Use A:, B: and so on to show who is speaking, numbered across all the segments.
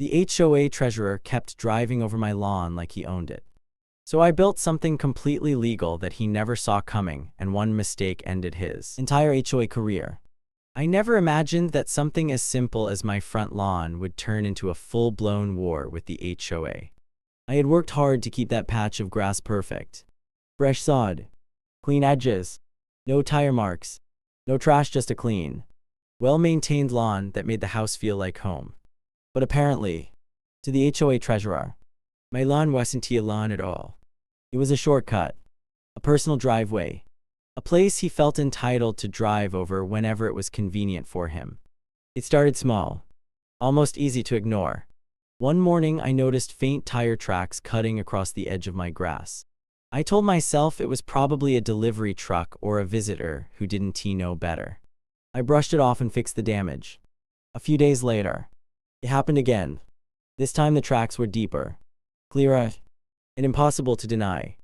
A: The HOA treasurer kept driving over my lawn like he owned it. So I built something completely legal that he never saw coming, and one mistake ended his entire HOA career. I never imagined that something as simple as my front lawn would turn into a full-blown war with the HOA. I had worked hard to keep that patch of grass perfect. Fresh sod, clean edges, no tire marks, no trash, just a clean, well-maintained lawn that made the house feel like home. But apparently, to the HOA treasurer, my lawn wasn't a lawn at all. It was a shortcut, a personal driveway, a place he felt entitled to drive over whenever it was convenient for him. It started small, almost easy to ignore. One morning I noticed faint tire tracks cutting across the edge of my grass. I told myself it was probably a delivery truck or a visitor who didn't know better. I brushed it off and fixed the damage. A few days later, it happened again. This time the tracks were deeper, clearer, and impossible to deny.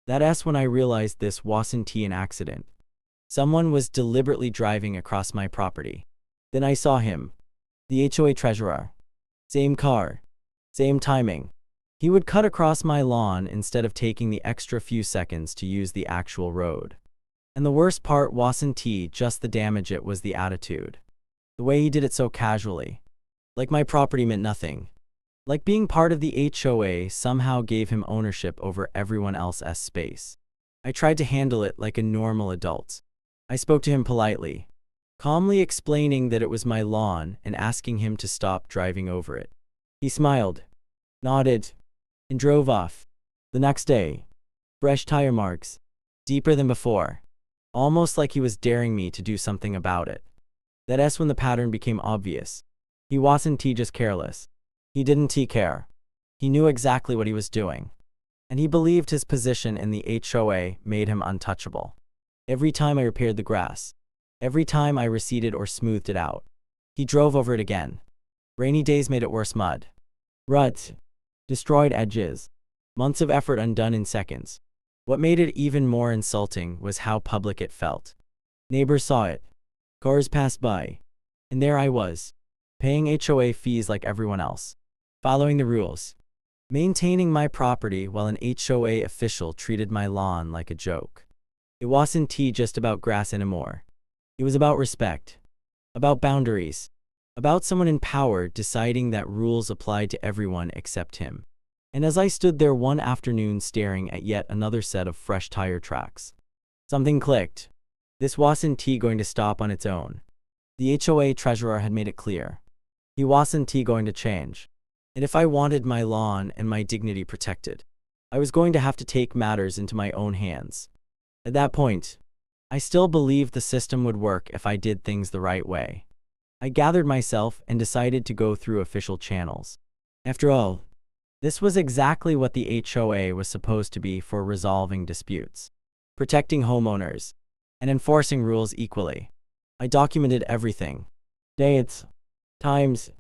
A: That's when I realized this wasn't an accident. Someone was deliberately driving across my property. Then I saw him, the HOA treasurer. Same car, same timing. He would cut across my lawn instead of taking the extra few seconds to use the actual road. And the worst part wasn't just the damage, it was the attitude. The way he did it so casually. Like my property meant nothing. Like being part of the HOA somehow gave him ownership over everyone else's space. I tried to handle it like a normal adult. I spoke to him politely, calmly explaining that it was my lawn and asking him to stop driving over it. He smiled, nodded, and drove off. The next day, fresh tire marks, deeper than before, almost like he was daring me to do something about it. That's when the pattern became obvious. He wasn't just careless. He didn't care. He knew exactly what he was doing. And he believed his position in the HOA made him untouchable. Every time I repaired the grass, every time I reseeded or smoothed it out, he drove over it again. Rainy days made it worse: mud, ruts, destroyed edges, months of effort undone in seconds. What made it even more insulting was how public it felt. Neighbors saw it, cars passed by, and there I was, paying HOA fees like everyone else, following the rules, maintaining my property while an HOA official treated my lawn like a joke. It wasn't just about grass anymore. It was about respect, about boundaries, about someone in power deciding that rules applied to everyone except him. And as I stood there one afternoon staring at yet another set of fresh tire tracks, something clicked. This wasn't going to stop on its own. The HOA treasurer had made it clear. He wasn't going to change. And if I wanted my lawn and my dignity protected, I was going to have to take matters into my own hands. At that point, I still believed the system would work if I did things the right way. I gathered myself and decided to go through official channels. After all, this was exactly what the HOA was supposed to be for: resolving disputes, protecting homeowners, and enforcing rules equally. I documented everything: dates, times,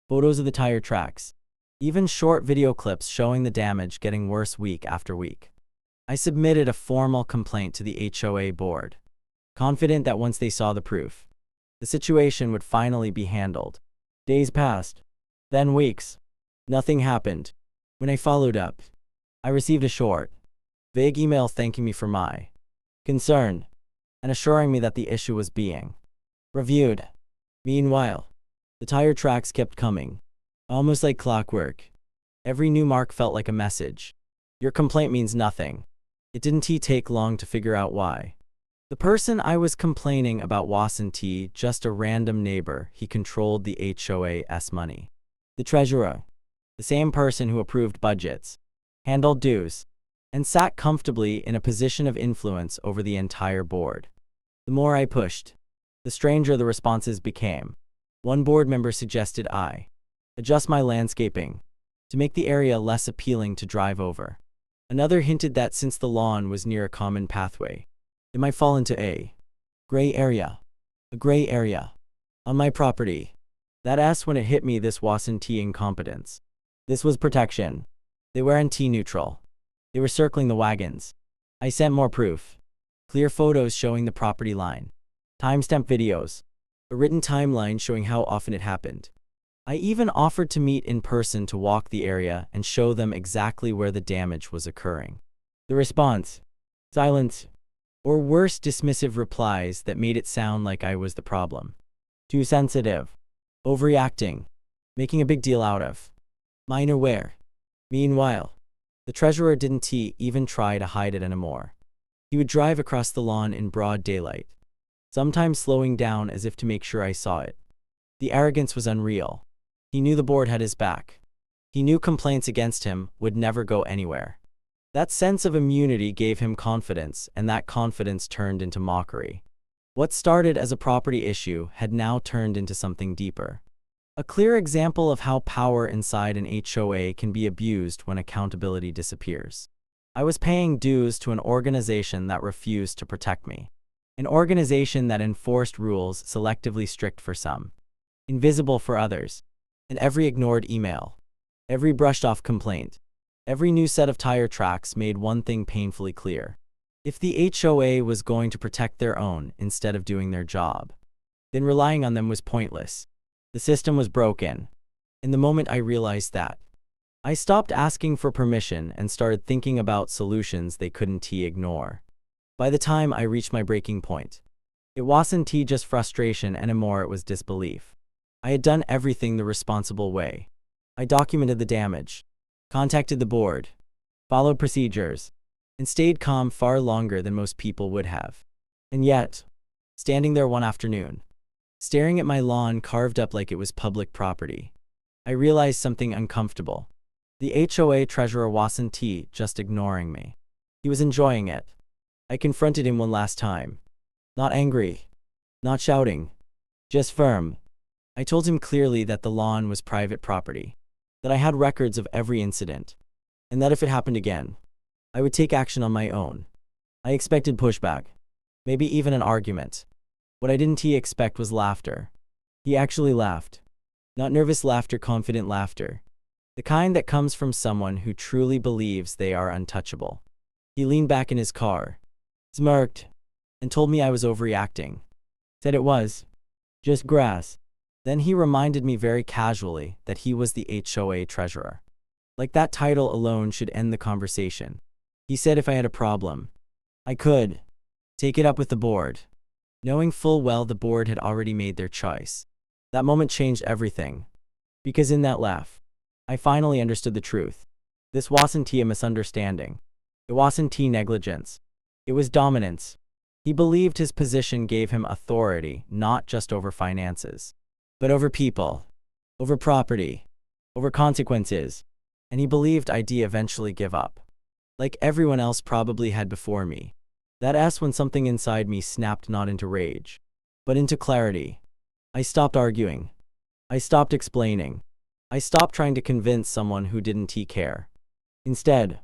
A: photos of the tire tracks, even short video clips showing the damage getting worse week after week. I submitted a formal complaint to the HOA board, confident that once they saw the proof, the situation would finally be handled. Days passed, then weeks. Nothing happened. When I followed up, I received a short, vague email thanking me for my concern and assuring me that the issue was being reviewed. Meanwhile, the tire tracks kept coming, almost like clockwork. Every new mark felt like a message. Your complaint means nothing. It didn't take long to figure out why. The person I was complaining about wasn't just a random neighbor. He controlled the HOA's money. The treasurer, the same person who approved budgets, handled dues, and sat comfortably in a position of influence over the entire board. The more I pushed, the stranger the responses became. One board member suggested I adjust my landscaping to make the area less appealing to drive over. Another hinted that since the lawn was near a common pathway, it might fall into a gray area on my property. That's when it hit me: this wasn't incompetence. This was protection. They weren't neutral. They were circling the wagons. I sent more proof. Clear photos showing the property line, timestamp videos, a written timeline showing how often it happened. I even offered to meet in person to walk the area and show them exactly where the damage was occurring. The response? Silence. Or worse, dismissive replies that made it sound like I was the problem. Too sensitive. Overreacting. Making a big deal out of. Minor wear. Meanwhile, the treasurer didn't even try to hide it anymore. He would drive across the lawn in broad daylight, sometimes slowing down as if to make sure I saw it. The arrogance was unreal. He knew the board had his back. He knew complaints against him would never go anywhere. That sense of immunity gave him confidence, and that confidence turned into mockery. What started as a property issue had now turned into something deeper. A clear example of how power inside an HOA can be abused when accountability disappears. I was paying dues to an organization that refused to protect me. An organization that enforced rules selectively strict for some, invisible for others. And every ignored email, every brushed-off complaint, every new set of tire tracks made one thing painfully clear. If the HOA was going to protect their own instead of doing their job, then relying on them was pointless. The system was broken. And the moment I realized that, I stopped asking for permission and started thinking about solutions they couldn't ignore. By the time I reached my breaking point, it wasn't just frustration anymore, it was disbelief. I had done everything the responsible way. I documented the damage, contacted the board, followed procedures, and stayed calm far longer than most people would have. And yet, standing there one afternoon, staring at my lawn carved up like it was public property, I realized something uncomfortable. The HOA treasurer wasn't just ignoring me. He was enjoying it. I confronted him one last time. Not angry, not shouting, just firm. I told him clearly that the lawn was private property, that I had records of every incident, and that if it happened again, I would take action on my own. I expected pushback, maybe even an argument. What I didn't expect was laughter. He actually laughed. Not nervous laughter, confident laughter. The kind that comes from someone who truly believes they are untouchable. He leaned back in his car, smirked, and told me I was overreacting. Said it was just grass. Then he reminded me very casually that he was the HOA treasurer. Like that title alone should end the conversation. He said if I had a problem, I could take it up with the board, knowing full well the board had already made their choice. That moment changed everything, because in that laugh, I finally understood the truth. This wasn't a misunderstanding. It wasn't negligence. It was dominance. He believed his position gave him authority, not just over finances, but over people, over property, over consequences. And he believed I'd eventually give up, like everyone else probably had before me. That S when something inside me snapped, not into rage, but into clarity. I stopped arguing. I stopped explaining. I stopped trying to convince someone who didn't care. Instead,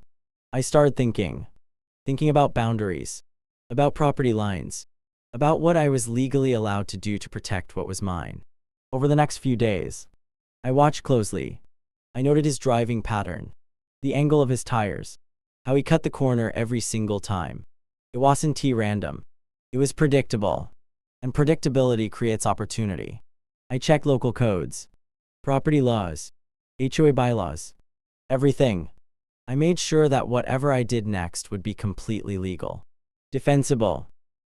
A: I started thinking about boundaries, about property lines, about what I was legally allowed to do to protect what was mine. Over the next few days, I watched closely. I noted his driving pattern, the angle of his tires, how he cut the corner every single time. It wasn't random. It was predictable. And predictability creates opportunity. I checked local codes, property laws, HOA bylaws, everything. I made sure that whatever I did next would be completely legal, defensible,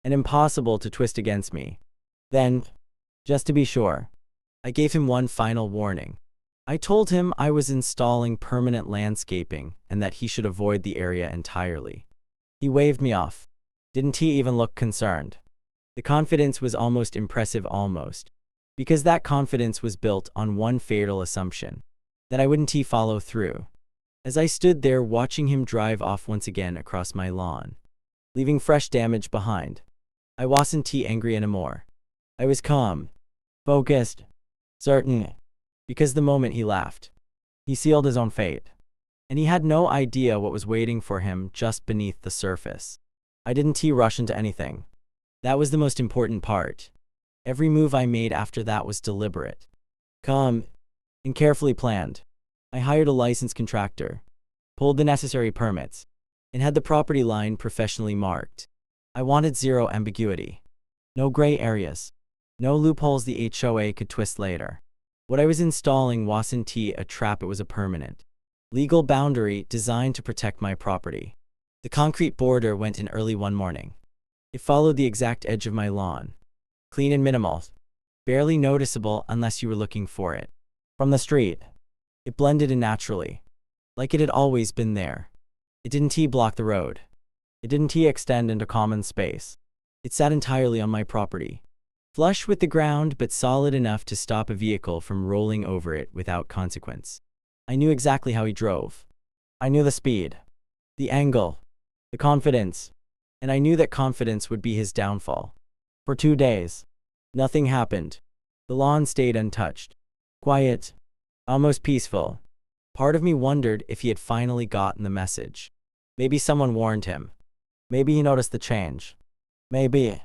A: and impossible to twist against me. Then, just to be sure, I gave him one final warning. I told him I was installing permanent landscaping and that he should avoid the area entirely. He waved me off. Didn't he even look concerned? The confidence was almost impressive, because that confidence was built on one fatal assumption, that I wouldn't follow through. As I stood there watching him drive off once again across my lawn, leaving fresh damage behind, I wasn't angry anymore. I was calm, focused, certain, because the moment he laughed, he sealed his own fate. And he had no idea what was waiting for him just beneath the surface. I didn't rush into anything. That was the most important part. Every move I made after that was deliberate, calm, and carefully planned. I hired a licensed contractor, pulled the necessary permits, and had the property line professionally marked. I wanted zero ambiguity. No gray areas. No loopholes the HOA could twist later. What I was installing wasn't a trap, it was a permanent legal boundary designed to protect my property. The concrete border went in early one morning. It followed the exact edge of my lawn. Clean and minimal. Barely noticeable unless you were looking for it. From the street, it blended in naturally, like it had always been there. It didn't block the road. It didn't extend into common space. It sat entirely on my property, flush with the ground but solid enough to stop a vehicle from rolling over it without consequence. I knew exactly how he drove. I knew the speed, the angle, the confidence, and I knew that confidence would be his downfall. For 2 days, nothing happened. The lawn stayed untouched, quiet, almost peaceful. Part of me wondered if he had finally gotten the message. Maybe someone warned him. Maybe he noticed the change. Maybe,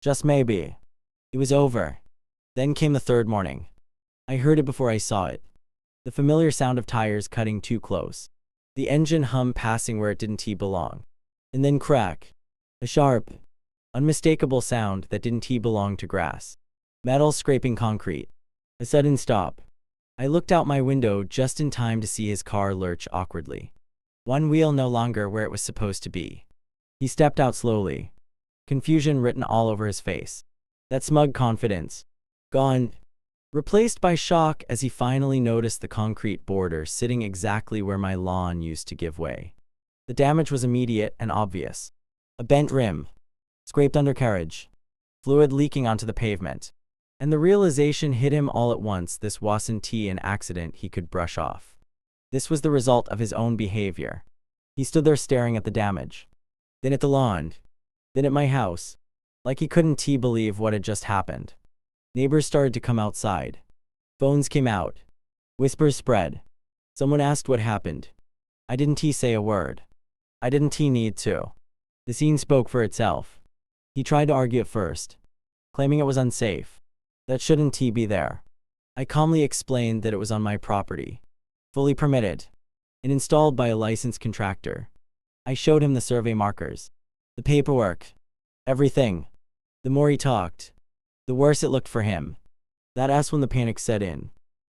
A: just maybe, it was over. Then came the third morning. I heard it before I saw it. The familiar sound of tires cutting too close. The engine hum passing where it didn't belong. And then crack. A sharp, unmistakable sound that didn't belong to grass. Metal scraping concrete. A sudden stop. I looked out my window just in time to see his car lurch awkwardly. One wheel no longer where it was supposed to be. He stepped out slowly. Confusion written all over his face. That smug confidence. Gone. Replaced by shock as he finally noticed the concrete border sitting exactly where my lawn used to give way. The damage was immediate and obvious. A bent rim. Scraped undercarriage. Fluid leaking onto the pavement. And the realization hit him all at once: this wasn't an accident he could brush off. This was the result of his own behavior. He stood there staring at the damage. Then at the lawn. Then at my house. Like he couldn't believe what had just happened. Neighbors started to come outside. Phones came out. Whispers spread. Someone asked what happened. I didn't say a word. I didn't need to. The scene spoke for itself. He tried to argue at first, claiming it was unsafe. That shouldn't be there. I calmly explained that it was on my property, fully permitted, and installed by a licensed contractor. I showed him the survey markers, the paperwork, everything. The more he talked, the worse it looked for him. That's when the panic set in.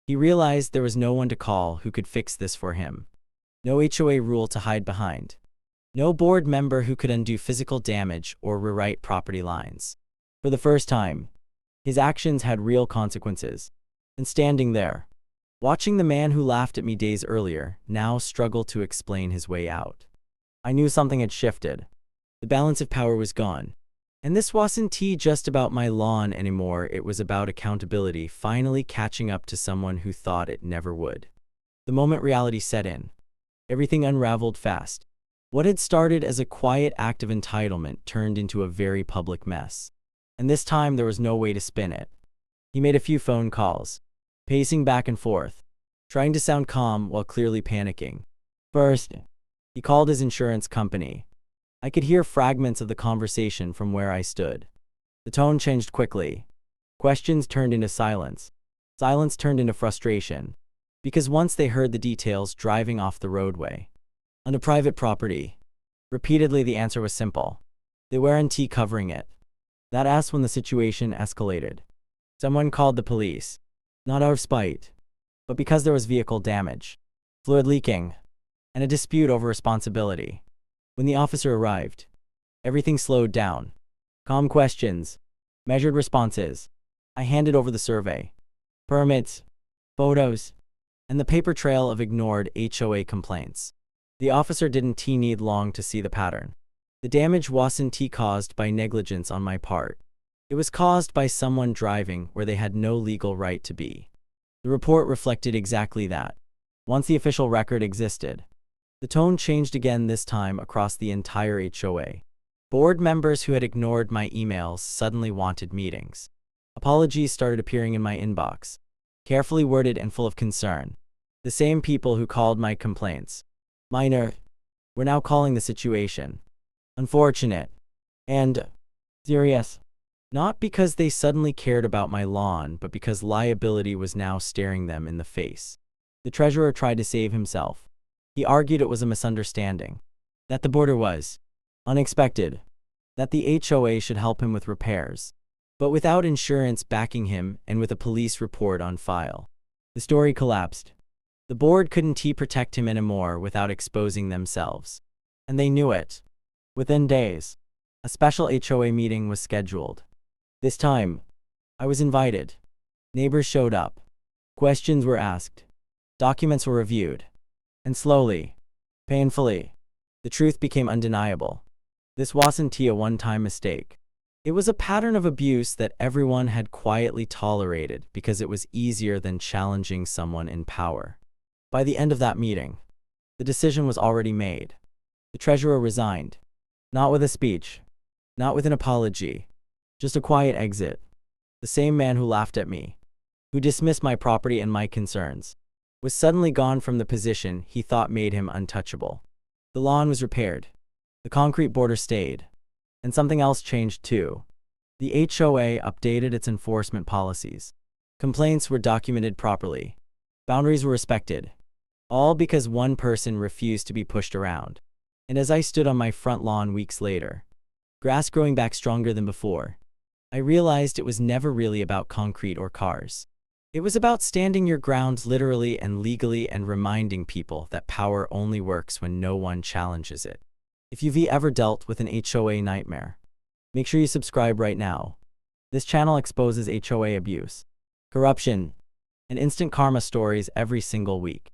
A: He realized there was no one to call who could fix this for him. No HOA rule to hide behind. No board member who could undo physical damage or rewrite property lines. For the first time, his actions had real consequences. And standing there, watching the man who laughed at me days earlier now struggle to explain his way out, I knew something had shifted. The balance of power was gone. And this wasn't just about my lawn anymore, it was about accountability finally catching up to someone who thought it never would. The moment reality set in, everything unraveled fast. What had started as a quiet act of entitlement turned into a very public mess. And this time there was no way to spin it. He made a few phone calls, pacing back and forth, trying to sound calm while clearly panicking. First, he called his insurance company. I could hear fragments of the conversation from where I stood. The tone changed quickly. Questions turned into silence. Silence turned into frustration. Because once they heard the details driving off the roadway, on a private property, repeatedly the answer was simple. They weren't covering it. That's when the situation escalated. Someone called the police. Not out of spite, but because there was vehicle damage, fluid leaking, and a dispute over responsibility. When the officer arrived, everything slowed down. Calm questions, measured responses. I handed over the survey, permits, photos, and the paper trail of ignored HOA complaints. The officer didn't need long to see the pattern. The damage wasn't caused by negligence on my part. It was caused by someone driving where they had no legal right to be. The report reflected exactly that. Once the official record existed, the tone changed again, this time across the entire HOA. Board members who had ignored my emails suddenly wanted meetings. Apologies started appearing in my inbox, carefully worded and full of concern. The same people who called my complaints minor were now calling the situation unfortunate and serious. Not because they suddenly cared about my lawn, but because liability was now staring them in the face. The treasurer tried to save himself. He argued it was a misunderstanding, that the border was unexpected, that the HOA should help him with repairs, but without insurance backing him and with a police report on file. The story collapsed. The board couldn't protect him anymore without exposing themselves. And they knew it. Within days, a special HOA meeting was scheduled. This time, I was invited. Neighbors showed up. Questions were asked. Documents were reviewed. And slowly, painfully, the truth became undeniable. This wasn't a one-time mistake. It was a pattern of abuse that everyone had quietly tolerated because it was easier than challenging someone in power. By the end of that meeting, the decision was already made. The treasurer resigned. Not with a speech, not with an apology, just a quiet exit. The same man who laughed at me, who dismissed my property and my concerns, was suddenly gone from the position he thought made him untouchable. The lawn was repaired. The concrete border stayed. And something else changed too. The HOA updated its enforcement policies. Complaints were documented properly. Boundaries were respected. All because one person refused to be pushed around. And as I stood on my front lawn weeks later, grass growing back stronger than before, I realized it was never really about concrete or cars. It was about standing your ground literally and legally and reminding people that power only works when no one challenges it. If you've ever dealt with an HOA nightmare, make sure you subscribe right now. This channel exposes HOA abuse, corruption, and instant karma stories every single week.